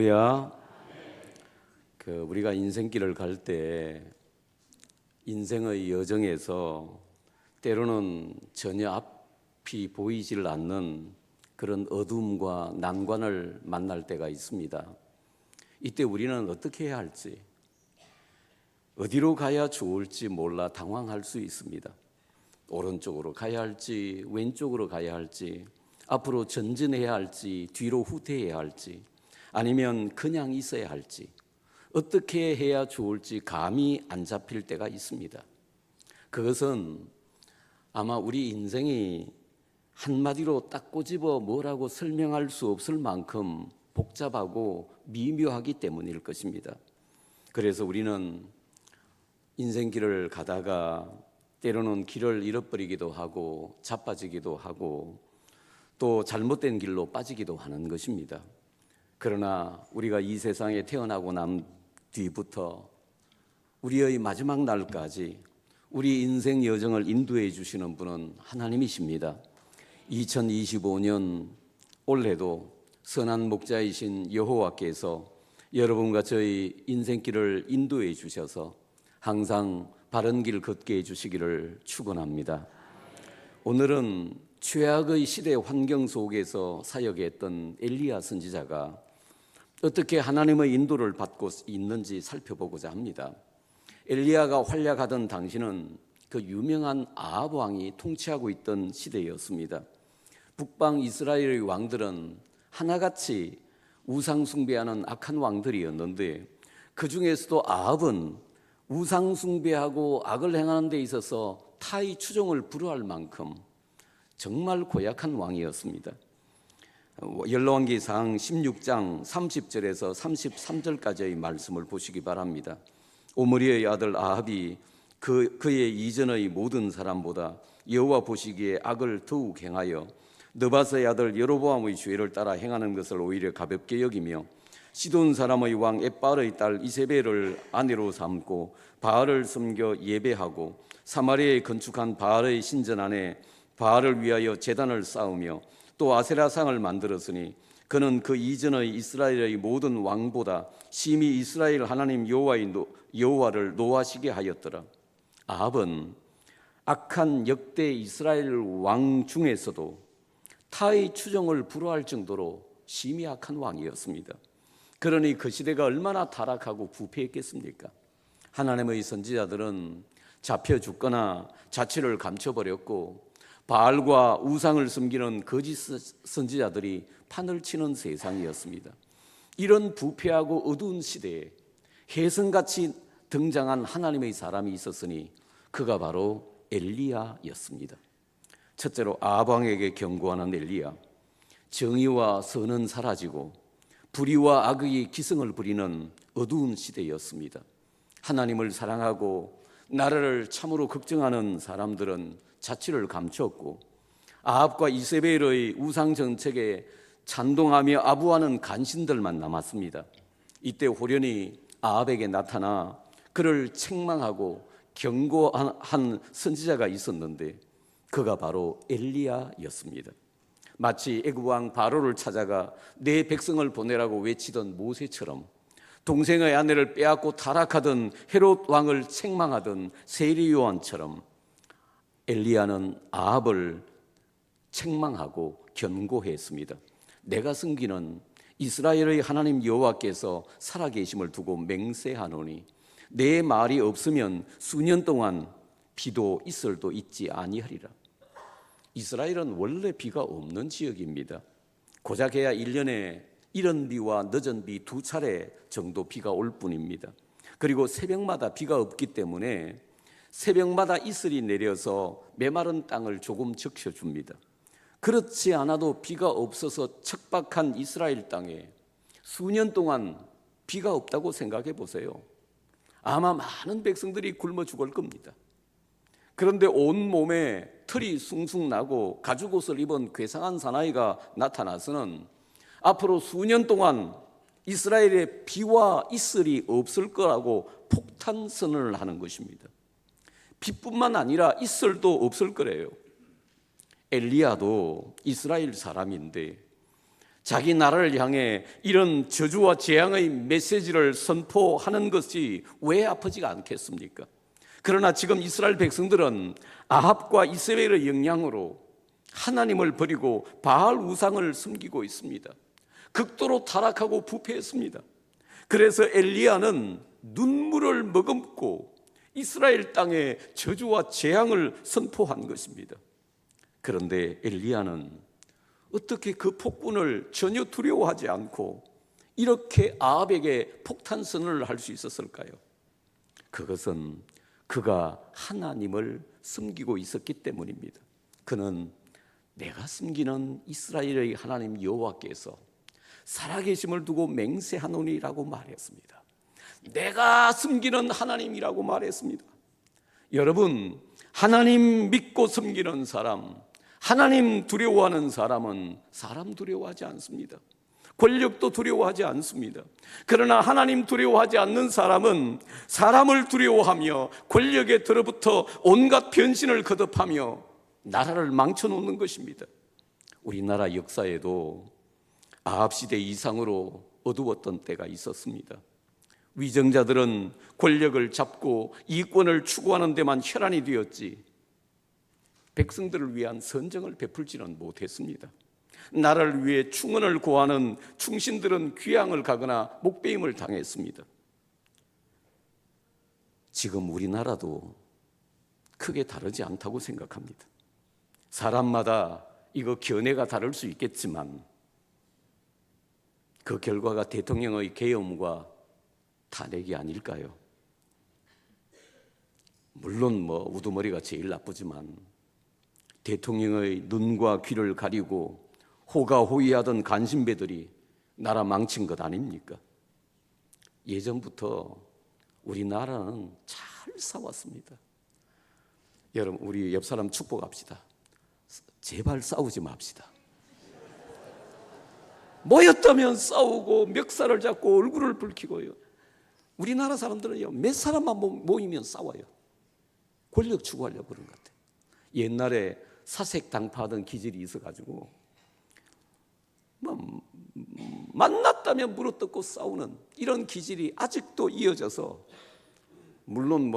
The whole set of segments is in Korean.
야, 우리가 인생길을 갈 때 인생의 여정에서 때로는 전혀 앞이 보이질 않는 그런 어둠과 난관을 만날 때가 있습니다. 이때 우리는 어떻게 해야 할지, 어디로 가야 좋을지 몰라 당황할 수 있습니다. 오른쪽으로 가야 할지, 왼쪽으로 가야 할지, 앞으로 전진해야 할지, 뒤로 후퇴해야 할지, 아니면 그냥 있어야 할지, 어떻게 해야 좋을지 감이 안 잡힐 때가 있습니다. 그것은 아마 우리 인생이 한마디로 딱 꼬집어 뭐라고 설명할 수 없을 만큼 복잡하고 미묘하기 때문일 것입니다. 그래서 우리는 인생길을 가다가 때로는 길을 잃어버리기도 하고 자빠지기도 하고 또 잘못된 길로 빠지기도 하는 것입니다. 그러나 우리가 이 세상에 태어나고 난 뒤부터 우리의 마지막 날까지 우리 인생 여정을 인도해 주시는 분은 하나님이십니다. 2025년 올해도 선한 목자이신 여호와께서 여러분과 저희 인생길을 인도해 주셔서 항상 바른 길 걷게 해주시기를 축원합니다. 오늘은 최악의 시대 환경 속에서 사역했던 엘리야 선지자가 어떻게 하나님의 인도를 받고 있는지 살펴보고자 합니다. 엘리야가 활약하던 당시는 그 유명한 아합 왕이 통치하고 있던 시대였습니다. 북방 이스라엘의 왕들은 하나같이 우상 숭배하는 악한 왕들이었는데 그 중에서도 아합은 우상 숭배하고 악을 행하는 데 있어서 타의 추종을 불허할 만큼 정말 고약한 왕이었습니다. 열왕기상 16장 30절에서 33절까지의 말씀을 보시기 바랍니다. 오므리의 아들 아합이 그의 이전의 모든 사람보다 여호와 보시기에 악을 더욱 행하여 느바스의 아들 여로보암의 죄를 따라 행하는 것을 오히려 가볍게 여기며 시돈 사람의 왕 엣바알의 딸 이세벨을 아내로 삼고 바알을 섬겨 예배하고 사마리아에 건축한 바알의 신전 안에 바알을 위하여 제단을 쌓으며 또 아세라상을 만들었으니 그는 그 이전의 이스라엘의 모든 왕보다 심히 이스라엘 하나님 여호와를 노하시게 하였더라. 아합은 악한 역대 이스라엘 왕 중에서도 타의 추종을 불허할 정도로 심히 악한 왕이었습니다. 그러니 그 시대가 얼마나 타락하고 부패했겠습니까? 하나님의 선지자들은 잡혀 죽거나 자취를 감춰버렸고 바알과 우상을 섬기는 거짓 선지자들이 판을 치는 세상이었습니다. 이런 부패하고 어두운 시대에 혜성같이 등장한 하나님의 사람이 있었으니 그가 바로 엘리야였습니다. 첫째로 아합 왕에게 경고하는 엘리야. 정의와 선은 사라지고 불의와 악의 기승을 부리는 어두운 시대였습니다. 하나님을 사랑하고 나라를 참으로 걱정하는 사람들은 자취를 감추었고 아합과 이세벨의 우상 정책에 찬동하며 아부하는 간신들만 남았습니다. 이때 호련히 아합에게 나타나 그를 책망하고 경고한 선지자가 있었는데 그가 바로 엘리야였습니다. 마치 애굽 왕 바로를 찾아가 내 백성을 보내라고 외치던 모세처럼 동생의 아내를 빼앗고 타락하던 헤롯 왕을 책망하던 세리 요한처럼 엘리야는 아합을 책망하고 견고했습니다. 내가 섬기는 이스라엘의 하나님 여호와께서 살아계심을 두고 맹세하노니 내 말이 없으면 수년 동안 비도 이슬도 있지 아니하리라. 이스라엘은 원래 비가 없는 지역입니다. 고작 해야 1년에 이른 비와 늦은 비 2차례 정도 비가 올 뿐입니다. 그리고 새벽마다 비가 없기 때문에 새벽마다 이슬이 내려서 메마른 땅을 조금 적셔줍니다. 그렇지 않아도 비가 없어서 척박한 이스라엘 땅에 수년 동안 비가 없다고 생각해 보세요. 아마 많은 백성들이 굶어 죽을 겁니다. 그런데 온몸에 털이 숭숭 나고 가죽옷을 입은 괴상한 사나이가 나타나서는 앞으로 수년 동안 이스라엘에 비와 이슬이 없을 거라고 폭탄 선언을 하는 것입니다. 비뿐만 아니라 이슬도 없을 거래요. 엘리야도 이스라엘 사람인데 자기 나라를 향해 이런 저주와 재앙의 메시지를 선포하는 것이 왜 아프지가 않겠습니까? 그러나 지금 이스라엘 백성들은 아합과 이세벨의 영향으로 하나님을 버리고 바알 우상을 섬기고 있습니다. 극도로 타락하고 부패했습니다. 그래서 엘리야는 눈물을 머금고 이스라엘 땅에 저주와 재앙을 선포한 것입니다. 그런데 엘리야는 어떻게 그 폭군을 전혀 두려워하지 않고 이렇게 아합에게 폭탄 선언을 할 수 있었을까요? 그것은 그가 하나님을 섬기고 있었기 때문입니다. 그는 내가 섬기는 이스라엘의 하나님 여호와께서 살아계심을 두고 맹세하노니라고 말했습니다. 내가 섬기는 하나님이라고 말했습니다. 여러분, 하나님 믿고 섬기는 사람, 하나님 두려워하는 사람은 사람 두려워하지 않습니다. 권력도 두려워하지 않습니다. 그러나 하나님 두려워하지 않는 사람은 사람을 두려워하며 권력에 들어붙어 온갖 변신을 거듭하며 나라를 망쳐놓는 것입니다. 우리나라 역사에도 아합 시대 이상으로 어두웠던 때가 있었습니다. 위정자들은 권력을 잡고 이권을 추구하는 데만 혈안이 되었지 백성들을 위한 선정을 베풀지는 못했습니다. 나라를 위해 충언을 고하는 충신들은 귀양을 가거나 목배임을 당했습니다. 지금 우리나라도 크게 다르지 않다고 생각합니다. 사람마다 이거 견해가 다를 수 있겠지만 그 결과가 대통령의 계엄과 탄핵이 아닐까요? 물론 우두머리가 제일 나쁘지만 대통령의 눈과 귀를 가리고 호가호위하던 간신배들이 나라 망친 것 아닙니까? 예전부터 우리나라는 잘 싸웠습니다. 여러분, 우리 옆 사람 축복합시다. 제발 싸우지 맙시다. 모였다면 싸우고 멱살을 잡고 얼굴을 붉히고요. 우리나라 사람들은요, 몇 사람만 모이면 싸워요. 권력 추구하려고 그런 것 같아요. 옛날에 사색 당파하던 기질이 있어가지고 만났다면 물어뜯고 싸우는 이런 기질이 아직도 이어져서, 물론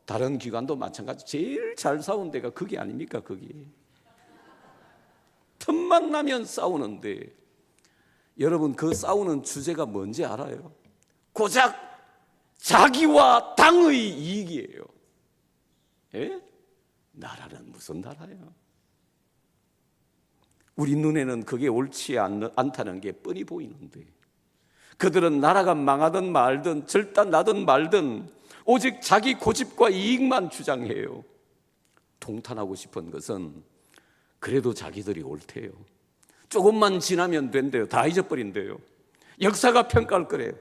다른 기관도 마찬가지 제일 잘 싸운 데가 그게 아닙니까? 그게 틈만 나면 싸우는데, 여러분 그 싸우는 주제가 뭔지 알아요? 고작 자기와 당의 이익이에요. 예? 나라는 무슨 나라예요? 우리 눈에는 그게 옳지 않다는 게 뻔히 보이는데, 그들은 나라가 망하든 말든 절단나든 말든 오직 자기 고집과 이익만 주장해요. 통탄하고 싶은 것은 그래도 자기들이 옳대요. 조금만 지나면 된대요. 다 잊어버린대요. 역사가 평가할 거래요.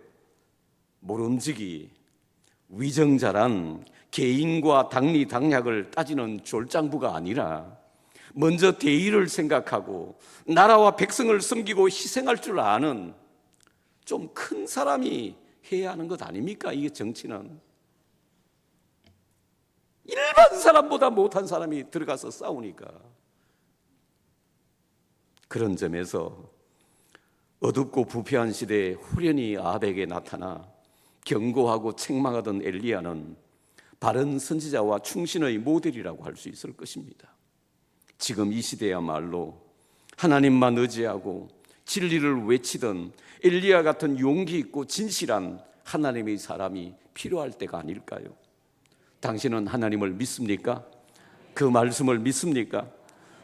모름지기 위정자란 개인과 당리 당략을 따지는 졸장부가 아니라 먼저 대의를 생각하고 나라와 백성을 섬기고 희생할 줄 아는 좀 큰 사람이 해야 하는 것 아닙니까? 이게 정치는. 일반 사람보다 못한 사람이 들어가서 싸우니까. 그런 점에서 어둡고 부패한 시대에 후련히 아합에게 나타나 경고하고 책망하던 엘리야는 바른 선지자와 충신의 모델이라고 할 수 있을 것입니다. 지금 이 시대야말로 하나님만 의지하고 진리를 외치던 엘리야 같은 용기 있고 진실한 하나님의 사람이 필요할 때가 아닐까요? 당신은 하나님을 믿습니까? 그 말씀을 믿습니까?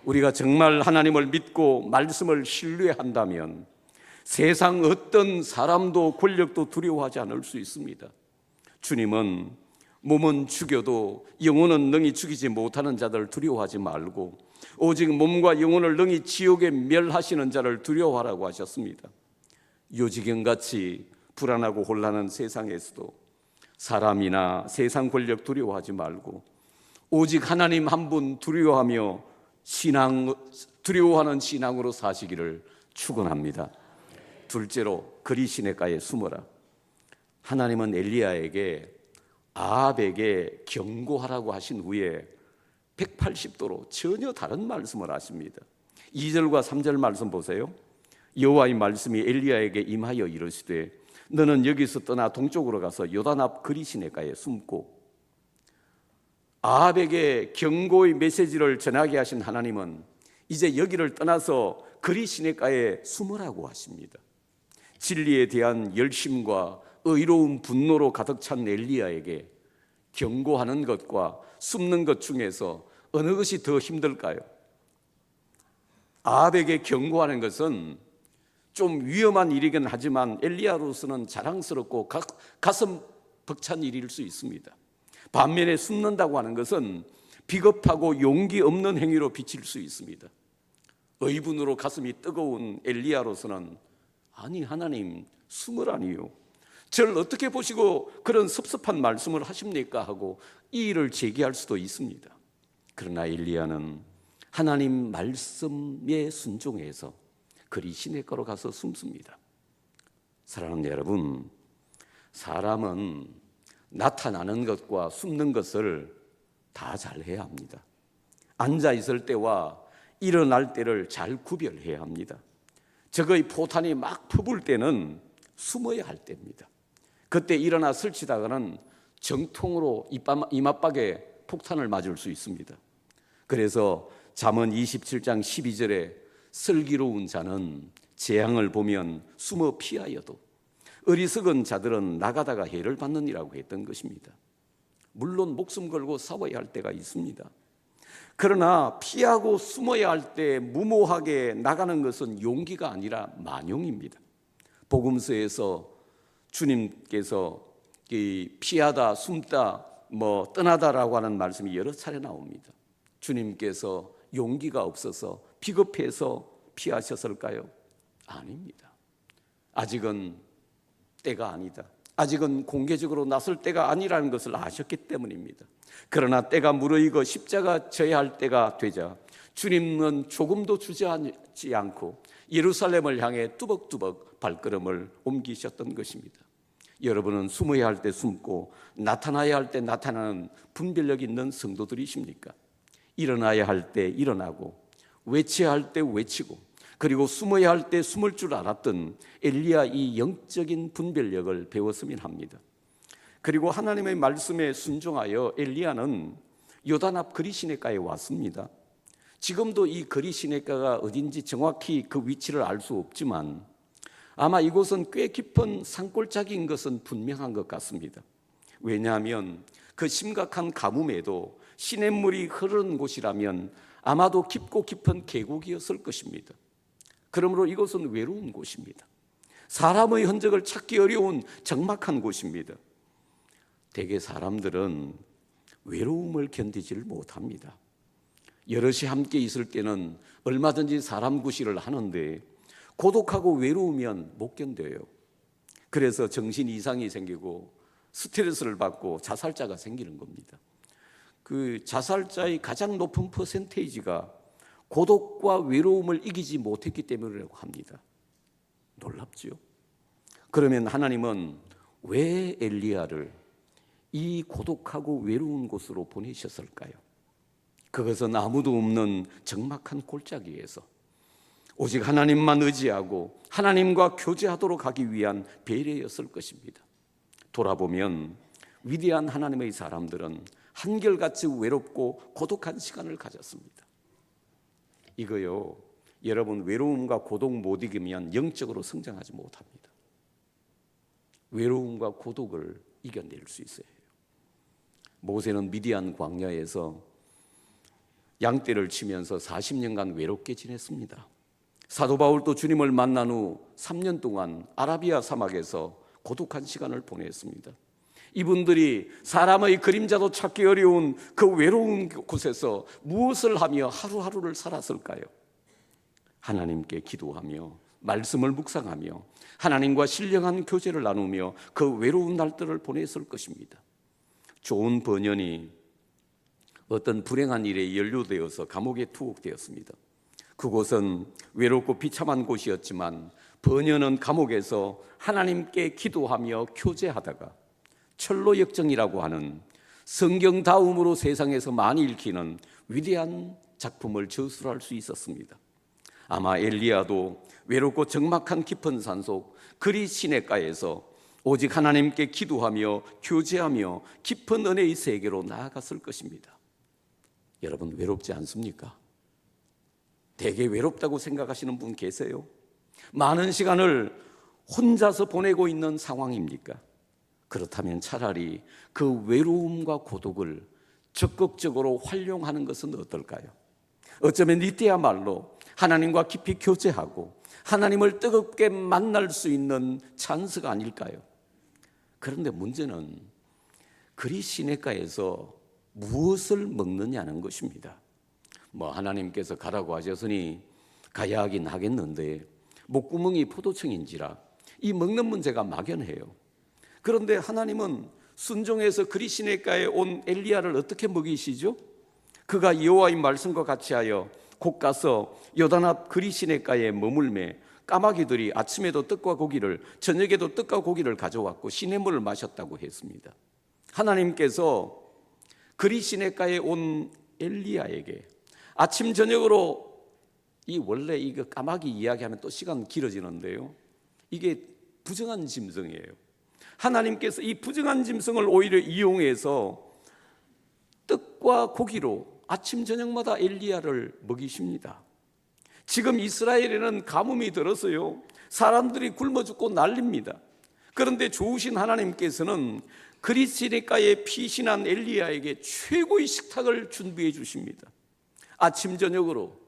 우리가 정말 하나님을 믿고 말씀을 신뢰한다면 세상 어떤 사람도 권력도 두려워하지 않을 수 있습니다. 주님은 몸은 죽여도 영혼은 능히 죽이지 못하는 자들을 두려워하지 말고 오직 몸과 영혼을 능히 지옥에 멸하시는 자를 두려워하라고 하셨습니다. 요지경같이 불안하고 혼란한 세상에서도 사람이나 세상 권력 두려워하지 말고 오직 하나님 한 분 두려워하며 두려워하는 신앙으로 사시기를 축원합니다. 둘째로 그리 시냇가에 숨어라. 하나님은 엘리야에게 아합에게 경고하라고 하신 후에 180도로 전혀 다른 말씀을 하십니다. 2절과 3절 말씀 보세요. 여호와의 말씀이 엘리야에게 임하여 이르시되 너는 여기서 떠나 동쪽으로 가서 요단 앞 그리 시내가에 숨고. 아합에게 경고의 메시지를 전하게 하신 하나님은 이제 여기를 떠나서 그리 시내가에 숨으라고 하십니다. 진리에 대한 열심과 의로운 분노로 가득 찬 엘리야에게 경고하는 것과 숨는 것 중에서 어느 것이 더 힘들까요? 아합에게 경고하는 것은 좀 위험한 일이긴 하지만 엘리야로서는 자랑스럽고 가슴 벅찬 일일 수 있습니다. 반면에 숨는다고 하는 것은 비겁하고 용기 없는 행위로 비칠 수 있습니다. 의분으로 가슴이 뜨거운 엘리야로서는 아니 하나님 숨으라니요, 저를 어떻게 보시고 그런 섭섭한 말씀을 하십니까 하고 이 일을 제기할 수도 있습니다. 그러나 엘리야는 하나님 말씀에 순종해서 그리 시내가로 가서 숨습니다. 사랑하는 여러분, 사람은 나타나는 것과 숨는 것을 다 잘해야 합니다. 앉아 있을 때와 일어날 때를 잘 구별해야 합니다. 적의 포탄이 막 퍼불 때는 숨어야 할 때입니다. 그때 일어나 설치다가는 정통으로 이맛박에 폭탄을 맞을 수 있습니다. 그래서 잠언 27장 12절에 슬기로운 자는 재앙을 보면 숨어 피하여도 어리석은 자들은 나가다가 해를 받느니라고 했던 것입니다. 물론 목숨 걸고 싸워야 할 때가 있습니다. 그러나 피하고 숨어야 할 때 무모하게 나가는 것은 용기가 아니라 만용입니다. 복음서에서 주님께서 피하다, 숨다, 떠나다라고 하는 말씀이 여러 차례 나옵니다. 주님께서 용기가 없어서 비겁해서 피하셨을까요? 아닙니다. 아직은 때가 아니다. 아직은 공개적으로 나설 때가 아니라는 것을 아셨기 때문입니다. 그러나 때가 무르익어 십자가 져야 할 때가 되자 주님은 조금도 주저하지 않고 예루살렘을 향해 뚜벅뚜벅 발걸음을 옮기셨던 것입니다. 여러분은 숨어야 할 때 숨고 나타나야 할 때 나타나는 분별력 있는 성도들이십니까? 일어나야 할 때 일어나고 외쳐야 할 때 외치고 그리고 숨어야 할 때 숨을 줄 알았던 엘리야 이 영적인 분별력을 배웠으면 합니다. 그리고 하나님의 말씀에 순종하여 엘리야는 요단 앞 그리 시내가에 왔습니다. 지금도 이 그리 시내가가 어딘지 정확히 그 위치를 알 수 없지만 아마 이곳은 꽤 깊은 산골짜기인 것은 분명한 것 같습니다. 왜냐하면 그 심각한 가뭄에도 시냇물이 흐르는 곳이라면 아마도 깊고 깊은 계곡이었을 것입니다. 그러므로 이곳은 외로운 곳입니다. 사람의 흔적을 찾기 어려운 적막한 곳입니다. 대개 사람들은 외로움을 견디지를 못합니다. 여럿이 함께 있을 때는 얼마든지 사람 구실을 하는데 고독하고 외로우면 못 견뎌요. 그래서 정신 이상이 생기고 스트레스를 받고 자살자가 생기는 겁니다. 그 자살자의 가장 높은 퍼센테이지가 고독과 외로움을 이기지 못했기 때문이라고 합니다. 놀랍죠? 그러면 하나님은 왜 엘리야를 이 고독하고 외로운 곳으로 보내셨을까요? 그것은 아무도 없는 적막한 골짜기에서 오직 하나님만 의지하고 하나님과 교제하도록 하기 위한 배려였을 것입니다. 돌아보면 위대한 하나님의 사람들은 한결같이 외롭고 고독한 시간을 가졌습니다. 이거요, 여러분 외로움과 고독 못 이기면 영적으로 성장하지 못합니다. 외로움과 고독을 이겨낼 수 있어야 해요. 모세는 미디안 광야에서 양떼를 치면서 40년간 외롭게 지냈습니다. 사도 바울도 주님을 만난 후 3년 동안 아라비아 사막에서 고독한 시간을 보냈습니다. 이분들이 사람의 그림자도 찾기 어려운 그 외로운 곳에서 무엇을 하며 하루하루를 살았을까요? 하나님께 기도하며 말씀을 묵상하며 하나님과 신령한 교제를 나누며 그 외로운 날들을 보냈을 것입니다. 좋은 번연이 어떤 불행한 일에 연루되어서 감옥에 투옥되었습니다. 그곳은 외롭고 비참한 곳이었지만 번연은 감옥에서 하나님께 기도하며 교제하다가 철로역정이라고 하는 성경다움으로 세상에서 많이 읽히는 위대한 작품을 저술할 수 있었습니다. 아마 엘리야도 외롭고 적막한 깊은 산속 그리 시냇가에서 오직 하나님께 기도하며 교제하며 깊은 은혜의 세계로 나아갔을 것입니다. 여러분, 외롭지 않습니까? 되게 외롭다고 생각하시는 분 계세요? 많은 시간을 혼자서 보내고 있는 상황입니까? 그렇다면 차라리 그 외로움과 고독을 적극적으로 활용하는 것은 어떨까요? 어쩌면 이때야말로 하나님과 깊이 교제하고 하나님을 뜨겁게 만날 수 있는 찬스가 아닐까요? 그런데 문제는 그리 시냇가에서 무엇을 먹느냐는 것입니다. 하나님께서 가라고 하셨으니 가야 하긴 하겠는데 목구멍이 포도청인지라 이 먹는 문제가 막연해요. 그런데 하나님은 순종해서 그리 시냇가에 온 엘리야를 어떻게 먹이시죠? 그가 여호와의 말씀과 같이 하여 곧 가서 요단 앞 그리 시냇가에 머물매 까마귀들이 아침에도 떡과 고기를 저녁에도 떡과 고기를 가져왔고 시냇물을 마셨다고 했습니다. 하나님께서 그리 시냇가에 온 엘리야에게 아침 저녁으로 원래 이거 까마귀 이야기하면 또 시간 길어지는데요, 이게 부정한 짐승이에요. 하나님께서 이 부정한 짐승을 오히려 이용해서 떡과 고기로 아침 저녁마다 엘리야를 먹이십니다. 지금 이스라엘에는 가뭄이 들어서요, 사람들이 굶어 죽고 난립니다. 그런데 좋으신 하나님께서는 그리 시냇가에 피신한 엘리야에게 최고의 식탁을 준비해 주십니다. 아침 저녁으로,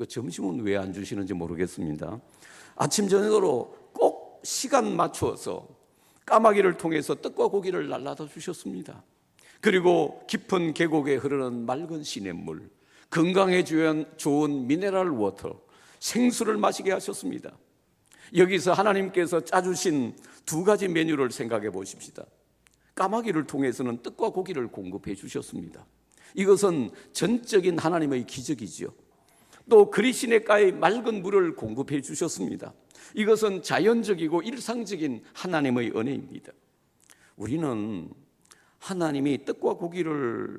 점심은 왜 안 주시는지 모르겠습니다. 아침 저녁으로 꼭 시간 맞추어서 까마귀를 통해서 떡과 고기를 날라다 주셨습니다. 그리고 깊은 계곡에 흐르는 맑은 시냇물, 건강에 좋은 미네랄 워터, 생수를 마시게 하셨습니다. 여기서 하나님께서 짜주신 두 가지 메뉴를 생각해 보십시다. 까마귀를 통해서는 떡과 고기를 공급해 주셨습니다. 이것은 전적인 하나님의 기적이지요. 또 그리 시냇가에 맑은 물을 공급해 주셨습니다. 이것은 자연적이고 일상적인 하나님의 은혜입니다. 우리는 하나님이 떡과 고기를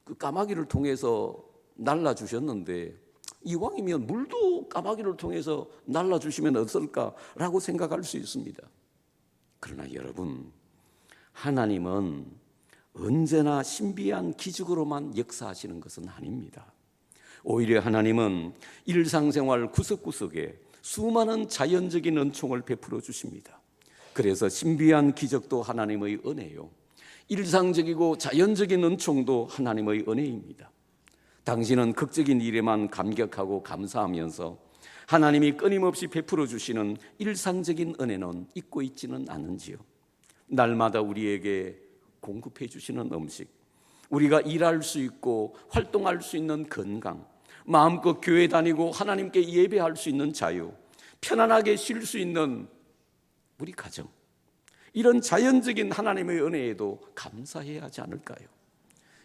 그 까마귀를 통해서 날라주셨는데 이왕이면 물도 까마귀를 통해서 날라주시면 어떨까라고 생각할 수 있습니다. 그러나 여러분, 하나님은 언제나 신비한 기적으로만 역사하시는 것은 아닙니다. 오히려 하나님은 일상생활 구석구석에 수많은 자연적인 은총을 베풀어 주십니다. 그래서 신비한 기적도 하나님의 은혜요, 일상적이고 자연적인 은총도 하나님의 은혜입니다. 당신은 극적인 일에만 감격하고 감사하면서 하나님이 끊임없이 베풀어 주시는 일상적인 은혜는 잊고 있지는 않은지요? 날마다 우리에게 공급해 주시는 음식, 우리가 일할 수 있고 활동할 수 있는 건강, 마음껏 교회 다니고 하나님께 예배할 수 있는 자유, 편안하게 쉴 수 있는 우리 가정, 이런 자연적인 하나님의 은혜에도 감사해야 하지 않을까요?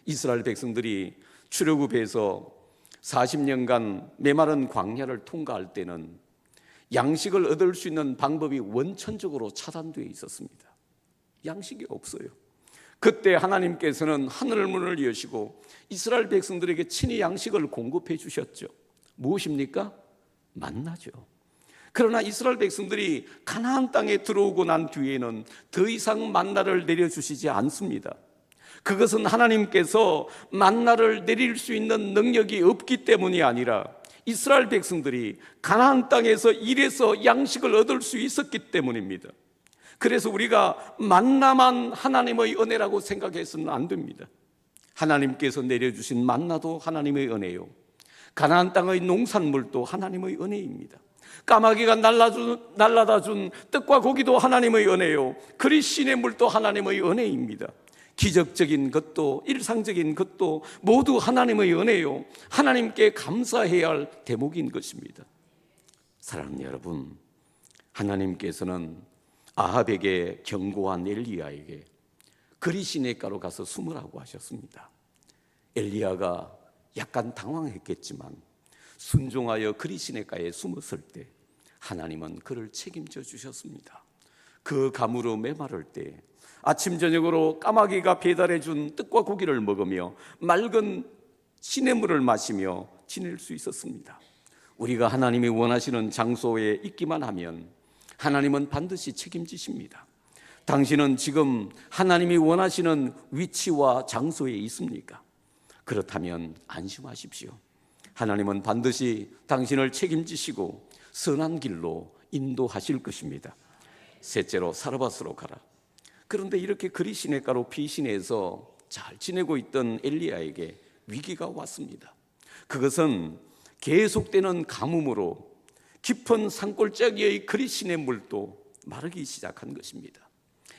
이스라엘 백성들이 출애굽에서 40년간 메마른 광야를 통과할 때는 양식을 얻을 수 있는 방법이 원천적으로 차단되어 있었습니다. 양식이 없어요. 그때 하나님께서는 하늘 문을 여시고 이스라엘 백성들에게 친히 양식을 공급해 주셨죠. 무엇입니까? 만나죠. 그러나 이스라엘 백성들이 가나안 땅에 들어오고 난 뒤에는 더 이상 만나를 내려주시지 않습니다. 그것은 하나님께서 만나를 내릴 수 있는 능력이 없기 때문이 아니라 이스라엘 백성들이 가나안 땅에서 일해서 양식을 얻을 수 있었기 때문입니다. 그래서 우리가 만나만 하나님의 은혜라고 생각해서는 안 됩니다. 하나님께서 내려주신 만나도 하나님의 은혜요, 가나안 땅의 농산물도 하나님의 은혜입니다. 까마귀가 날라다 준 떡과 고기도 하나님의 은혜요, 그리 시냇물도 하나님의 은혜입니다. 기적적인 것도 일상적인 것도 모두 하나님의 은혜요, 하나님께 감사해야 할 대목인 것입니다. 사랑하는 여러분, 하나님께서는 아합에게 경고한 엘리야에게 그리 시냇가로 가서 숨으라고 하셨습니다. 엘리야가 약간 당황했겠지만 순종하여 그리 시냇가에 숨었을 때 하나님은 그를 책임져 주셨습니다. 그 감으로 메마를 때 아침 저녁으로 까마귀가 배달해 준 떡과 고기를 먹으며 맑은 시냇물을 마시며 지낼 수 있었습니다. 우리가 하나님이 원하시는 장소에 있기만 하면 하나님은 반드시 책임지십니다. 당신은 지금 하나님이 원하시는 위치와 장소에 있습니까? 그렇다면 안심하십시오. 하나님은 반드시 당신을 책임지시고 선한 길로 인도하실 것입니다. 셋째로 사르밧으로 가라. 그런데 이렇게 그리 시냇가로 피신해서 잘 지내고 있던 엘리야에게 위기가 왔습니다. 그것은 계속되는 가뭄으로 깊은 산골짜기의 그리 시냇물도 마르기 시작한 것입니다.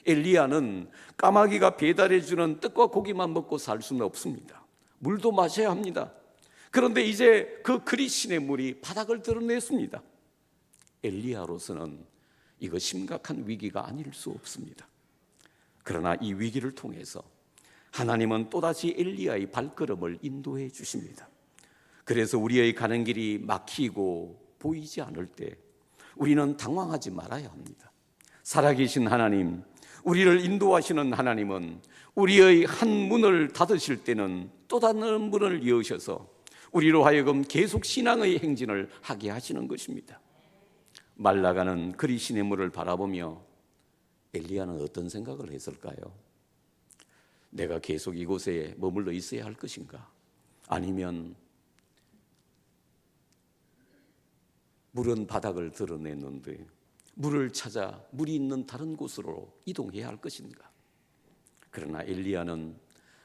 엘리야는 까마귀가 배달해주는 떡과 고기만 먹고 살 수는 없습니다. 물도 마셔야 합니다. 그런데 이제 그 그리 시냇물이 바닥을 드러냈습니다. 엘리야로서는 이거 심각한 위기가 아닐 수 없습니다. 그러나 이 위기를 통해서 하나님은 또다시 엘리야의 발걸음을 인도해 주십니다. 그래서 우리의 가는 길이 막히고 보이지 않을 때 우리는 당황하지 말아야 합니다. 살아계신 하나님, 우리를 인도하시는 하나님은 우리의 한 문을 닫으실 때는 또 다른 문을 여셔서 우리로 하여금 계속 신앙의 행진을 하게 하시는 것입니다. 말라가는 그리 시냇물을 바라보며 엘리야는 어떤 생각을 했을까요? 내가 계속 이곳에 머물러 있어야 할 것인가? 아니면 물은 바닥을 드러냈는데 물을 찾아 물이 있는 다른 곳으로 이동해야 할 것인가? 그러나 엘리야는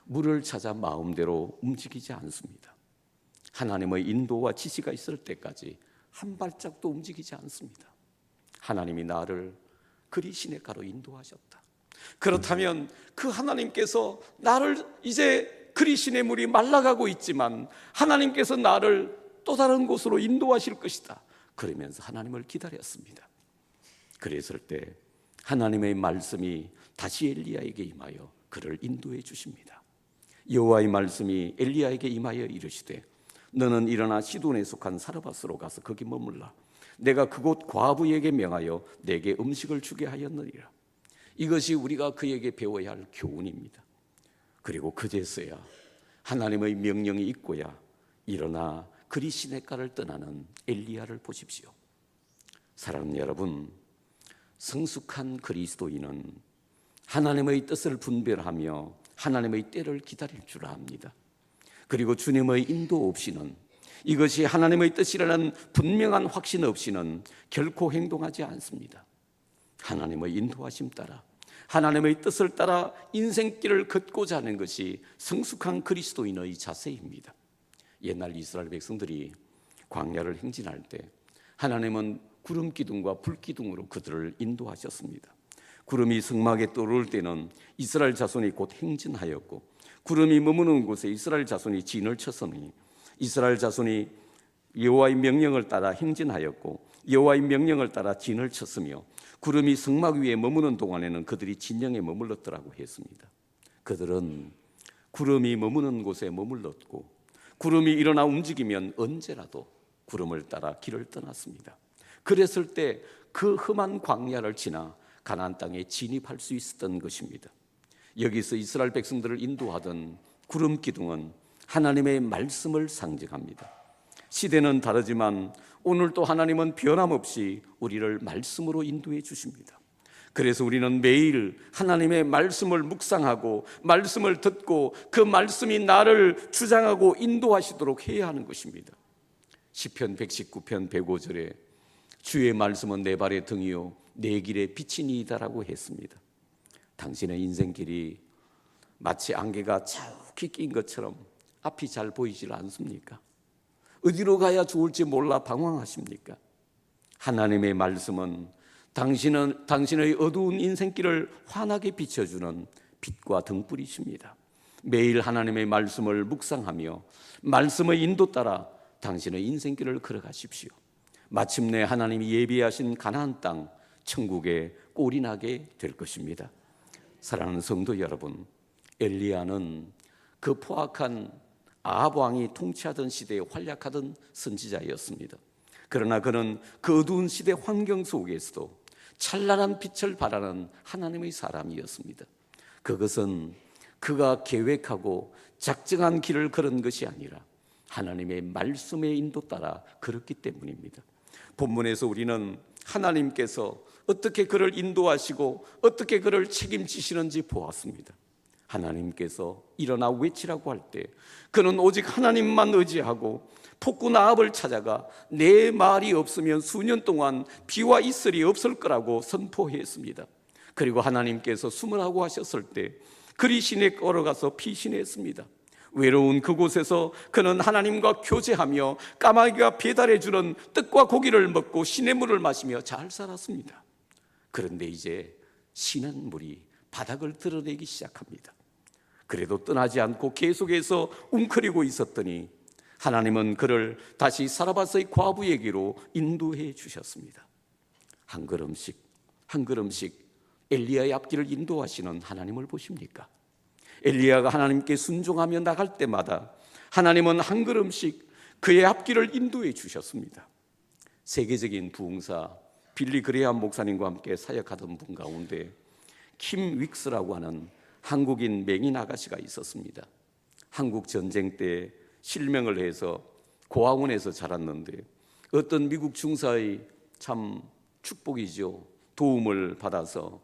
물을 찾아 마음대로 움직이지 않습니다. 하나님의 인도와 지시가 있을 때까지 한 발짝도 움직이지 않습니다. 하나님이 나를 그리 시냇가로 인도하셨다. 그렇다면 그 하나님께서 나를 이제 그리 시냇물이 말라가고 있지만 하나님께서 나를 또 다른 곳으로 인도하실 것이다. 그러면서 하나님을 기다렸습니다. 그랬을 때 하나님의 말씀이 다시 엘리야에게 임하여 그를 인도해 주십니다. 여호와의 말씀이 엘리야에게 임하여 이르시되 너는 일어나 시돈에 속한 사르밧으로 가서 거기 머물라. 내가 그곳 과부에게 명하여 내게 음식을 주게 하였느니라. 이것이 우리가 그에게 배워야 할 교훈입니다. 그리고 그제서야 하나님의 명령이 있고야 일어나 그리 시냇가를 떠나는 엘리야를 보십시오. 사랑하는 여러분, 성숙한 그리스도인은 하나님의 뜻을 분별하며 하나님의 때를 기다릴 줄 압니다. 그리고 주님의 인도 없이는, 이것이 하나님의 뜻이라는 분명한 확신 없이는 결코 행동하지 않습니다. 하나님의 인도하심 따라, 하나님의 뜻을 따라 인생길을 걷고자 하는 것이 성숙한 그리스도인의 자세입니다. 옛날 이스라엘 백성들이 광야를 행진할 때 하나님은 구름 기둥과 불 기둥으로 그들을 인도하셨습니다. 구름이 성막에 떠오를 때는 이스라엘 자손이 곧 행진하였고, 구름이 머무는 곳에 이스라엘 자손이 진을 쳤으니 이스라엘 자손이 여호와의 명령을 따라 행진하였고 여호와의 명령을 따라 진을 쳤으며, 구름이 성막 위에 머무는 동안에는 그들이 진영에 머물렀더라고 했습니다. 그들은 구름이 머무는 곳에 머물렀고 구름이 일어나 움직이면 언제라도 구름을 따라 길을 떠났습니다. 그랬을 때 그 험한 광야를 지나 가나안 땅에 진입할 수 있었던 것입니다. 여기서 이스라엘 백성들을 인도하던 구름 기둥은 하나님의 말씀을 상징합니다. 시대는 다르지만 오늘도 하나님은 변함없이 우리를 말씀으로 인도해 주십니다. 그래서 우리는 매일 하나님의 말씀을 묵상하고 말씀을 듣고 그 말씀이 나를 주장하고 인도하시도록 해야 하는 것입니다. 시편 119편 105절에 주의 말씀은 내 발의 등이요 내 길의 빛이니이다라고 했습니다. 당신의 인생길이 마치 안개가 자욱히 낀 것처럼 앞이 잘 보이질 않습니까? 어디로 가야 좋을지 몰라 방황하십니까? 하나님의 말씀은 당신의 어두운 인생길을 환하게 비춰주는 빛과 등불이십니다. 매일 하나님의 말씀을 묵상하며 말씀의 인도 따라 당신의 인생길을 걸어가십시오. 마침내 하나님이 예비하신 가나안 땅 천국에 꼴이 나게 될 것입니다. 사랑하는 성도 여러분, 엘리야는 그 포악한 아합 왕이 통치하던 시대에 활약하던 선지자였습니다. 그러나 그는 그 어두운 시대 환경 속에서도 찬란한 빛을 발하는 하나님의 사람이었습니다. 그것은 그가 계획하고 작정한 길을 걸은 것이 아니라 하나님의 말씀의 인도 따라 그렇기 때문입니다. 본문에서 우리는 하나님께서 어떻게 그를 인도하시고 어떻게 그를 책임지시는지 보았습니다. 하나님께서 일어나 외치라고 할 때 그는 오직 하나님만 의지하고 폭군 아합을 찾아가 내 말이 없으면 수년 동안 비와 이슬이 없을 거라고 선포했습니다. 그리고 하나님께서 숨으라고 하셨을 때 그리 시내에 걸어가서 피신했습니다. 외로운 그곳에서 그는 하나님과 교제하며 까마귀가 배달해주는 떡과 고기를 먹고 시냇물을 마시며 잘 살았습니다. 그런데 이제 시냇물이 바닥을 드러내기 시작합니다. 그래도 떠나지 않고 계속해서 웅크리고 있었더니 하나님은 그를 다시 사라밧의 과부에게로 인도해 주셨습니다. 한 걸음씩 한 걸음씩 엘리야의 앞길을 인도하시는 하나님을 보십니까? 엘리야가 하나님께 순종하며 나갈 때마다 하나님은 한 걸음씩 그의 앞길을 인도해 주셨습니다. 세계적인 부흥사 빌리 그레이엄 목사님과 함께 사역하던 분 가운데 킴 윅스라고 하는 한국인 맹인 아가씨가 있었습니다. 한국 전쟁 때 실명을 해서 고아원에서 자랐는데 어떤 미국 중사의 참 축복이죠. 도움을 받아서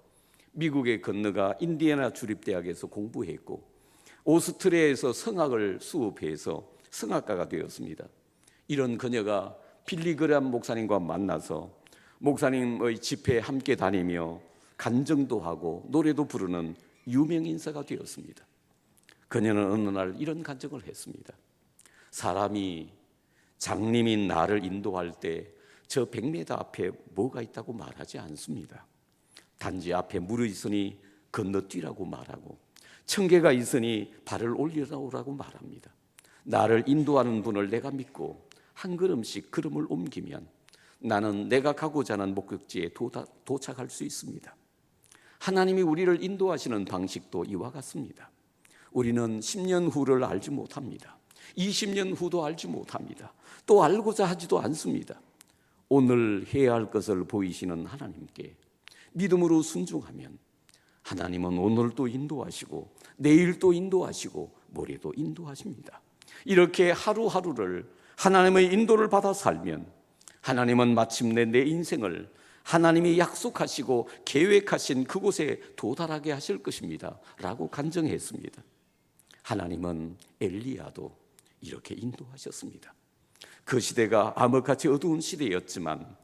미국에 건너가 인디애나 주립대학에서 공부했고 오스트리아에서 성악을 수업해서 성악가가 되었습니다. 이런 그녀가 빌리 그레이엄 목사님과 만나서 목사님의 집회에 함께 다니며 간증도 하고 노래도 부르는 유명 인사가 되었습니다. 그녀는 어느 날 이런 간증을 했습니다. 사람이 장님인 나를 인도할 때 저 100m 앞에 뭐가 있다고 말하지 않습니다. 단지 앞에 물이 있으니 건너뛰라고 말하고 청개가 있으니 발을 올려놓으라고 말합니다. 나를 인도하는 분을 내가 믿고 한 걸음씩 걸음을 옮기면 나는 내가 가고자 하는 목적지에 도착할 수 있습니다. 하나님이 우리를 인도하시는 방식도 이와 같습니다. 우리는 10년 후를 알지 못합니다. 20년 후도 알지 못합니다. 또 알고자 하지도 않습니다. 오늘 해야 할 것을 보이시는 하나님께 믿음으로 순종하면 하나님은 오늘도 인도하시고 내일도 인도하시고 모레도 인도하십니다. 이렇게 하루하루를 하나님의 인도를 받아 살면 하나님은 마침내 내 인생을 하나님이 약속하시고 계획하신 그곳에 도달하게 하실 것입니다 라고 간증했습니다. 하나님은 엘리야도 이렇게 인도하셨습니다. 그 시대가 암흑같이 어두운 시대였지만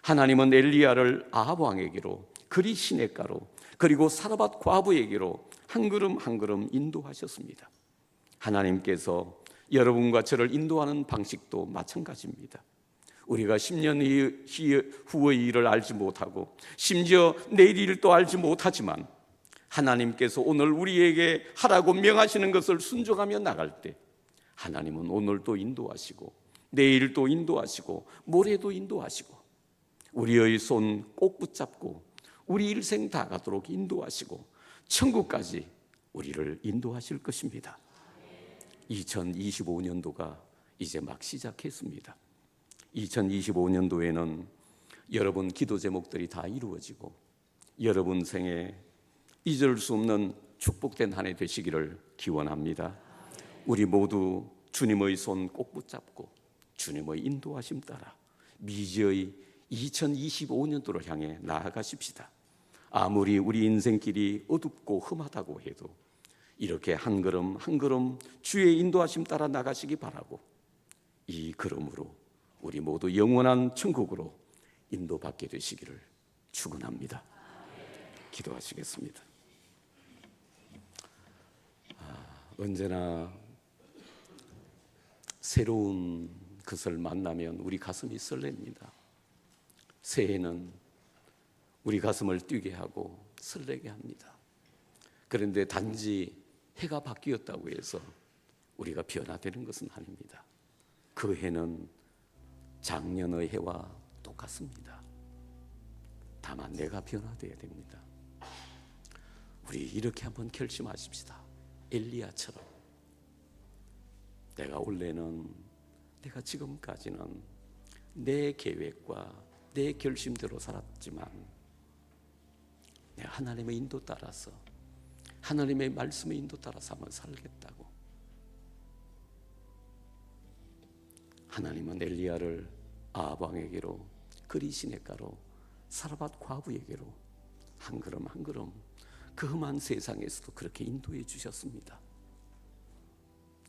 하나님은 엘리야를 아합 왕에게로 그리 시냇가로 그리고 사라밧 과부에게로 한 걸음 한 걸음 인도하셨습니다. 하나님께서 여러분과 저를 인도하는 방식도 마찬가지입니다. 우리가 10년 후의 일을 알지 못하고 심지어 내일 일도 알지 못하지만 하나님께서 오늘 우리에게 하라고 명하시는 것을 순종하며 나갈 때 하나님은 오늘도 인도하시고 내일도 인도하시고 모레도 인도하시고 우리의 손 꼭 붙잡고 우리 일생 다 가도록 인도하시고 천국까지 우리를 인도하실 것입니다. 2025년도가 이제 막 시작했습니다. 2025년도에는 여러분 기도 제목들이 다 이루어지고 여러분 생에 잊을 수 없는 축복된 한 해 되시기를 기원합니다. 우리 모두 주님의 손 꼭 붙잡고 주님의 인도하심 따라 미지의 2025년도를 향해 나아가십시다. 아무리 우리 인생길이 어둡고 험하다고 해도 이렇게 한 걸음 한 걸음 주의 인도하심 따라 나가시기 바라고 이 걸음으로 우리 모두 영원한 천국으로 인도받게 되시기를 축원합니다. 기도하시겠습니다. 언제나 새로운 것을 만나면 우리 가슴이 설렙니다. 새해는 우리 가슴을 뛰게 하고 설레게 합니다. 그런데 단지 해가 바뀌었다고 해서 우리가 변화되는 것은 아닙니다. 그 해는 작년의 해와 똑같습니다. 다만 내가 변화되어야 됩니다. 우리 이렇게 한번 결심하십시다. 엘리야처럼 내가 지금까지는 내 계획과 내 결심대로 살았지만 내가 하나님의 인도 따라서 하나님의 말씀의 인도 따라서 한번 살겠다고 하나님은 엘리야를 아합 왕에게로, 그리 시냇가로, 사르밧 과부에게로 한 걸음 한 걸음 그 험한 세상에서도 그렇게 인도해 주셨습니다.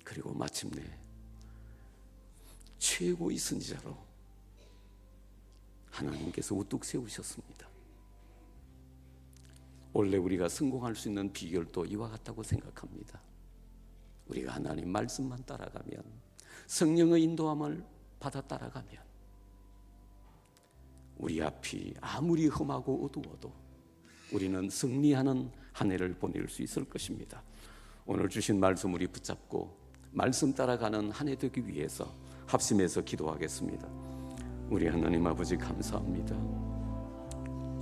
그리고 마침내 최고의 선지자로 하나님께서 우뚝 세우셨습니다. 원래 우리가 성공할 수 있는 비결도 이와 같다고 생각합니다. 우리가 하나님 말씀만 따라가면, 성령의 인도함을 받아 따라가면, 우리 앞이 아무리 험하고 어두워도 우리는 승리하는 한 해를 보낼 수 있을 것입니다. 오늘 주신 말씀 우리 붙잡고 말씀 따라가는 한 해 되기 위해서 합심해서 기도하겠습니다. 우리 하나님 아버지 감사합니다.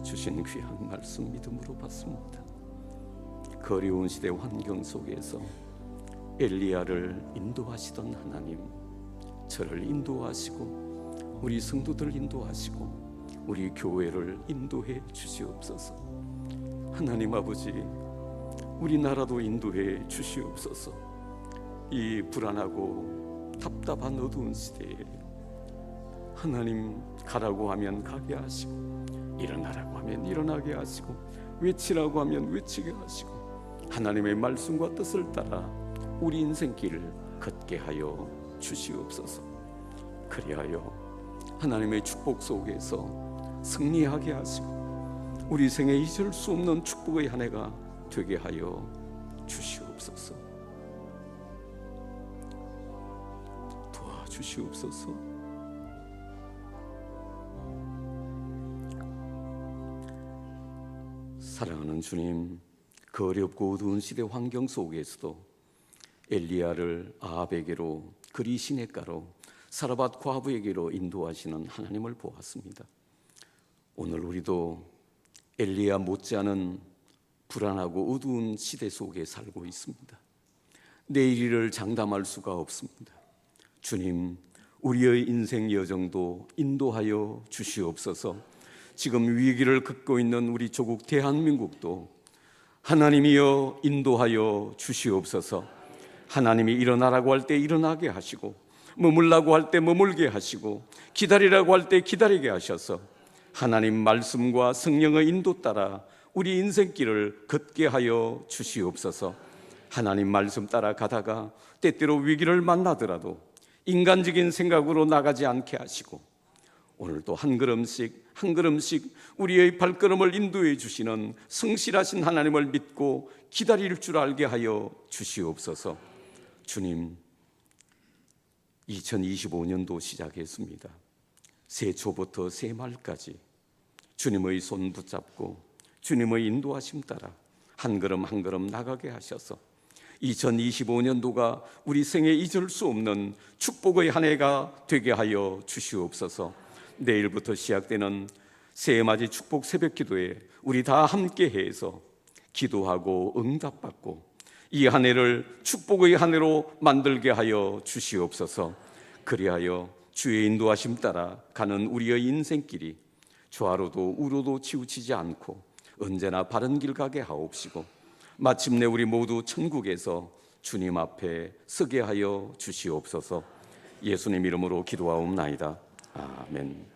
주신 귀한 말씀 믿음으로 받습니다. 그 어려운 시대 환경 속에서 엘리야를 인도하시던 하나님, 저를 인도하시고 우리 성도들 인도하시고 우리 교회를 인도해 주시옵소서. 하나님 아버지, 우리나라도 인도해 주시옵소서. 이 불안하고 답답한 어두운 시대에 하나님, 가라고 하면 가게 하시고, 일어나라고 하면 일어나게 하시고, 외치라고 하면 외치게 하시고, 하나님의 말씀과 뜻을 따라 우리 인생길을 걷게 하여 주시옵소서. 그리하여 하나님의 축복 속에서 승리하게 하시고 우리 생에 잊을 수 없는 축복의 한 해가 되게 하여 주시옵소서. 도와주시옵소서. 사랑하는 주님, 그 어렵고 어두운 시대 환경 속에서도 엘리야를 아합에게로, 그리 시냇가로, 사르밧 과부에게로 인도하시는 하나님을 보았습니다. 오늘 우리도 엘리야 못지않은 불안하고 어두운 시대 속에 살고 있습니다. 내일 일을 장담할 수가 없습니다. 주님, 우리의 인생 여정도 인도하여 주시옵소서. 지금 위기를 겪고 있는 우리 조국 대한민국도 하나님이여 인도하여 주시옵소서. 하나님이 일어나라고 할 때 일어나게 하시고, 머물라고 할 때 머물게 하시고, 기다리라고 할 때 기다리게 하셔서 하나님 말씀과 성령의 인도 따라 우리 인생길을 걷게 하여 주시옵소서. 하나님 말씀 따라 가다가 때때로 위기를 만나더라도 인간적인 생각으로 나가지 않게 하시고, 오늘도 한 걸음씩 한 걸음씩 우리의 발걸음을 인도해 주시는 성실하신 하나님을 믿고 기다릴 줄 알게 하여 주시옵소서. 주님, 2025년도 시작했습니다. 새초부터 새말까지 주님의 손 붙잡고 주님의 인도하심 따라 한 걸음 한 걸음 나가게 하셔서 2025년도가 우리 생에 잊을 수 없는 축복의 한 해가 되게 하여 주시옵소서. 내일부터 시작되는 새해맞이 축복 새벽기도에 우리 다 함께 해서 기도하고 응답받고 이 한 해를 축복의 한 해로 만들게 하여 주시옵소서. 그리하여 주의 인도하심 따라 가는 우리의 인생길이 좌로도 우로도 치우치지 않고 언제나 바른 길 가게 하옵시고, 마침내 우리 모두 천국에서 주님 앞에 서게 하여 주시옵소서. 예수님 이름으로 기도하옵나이다. 아멘.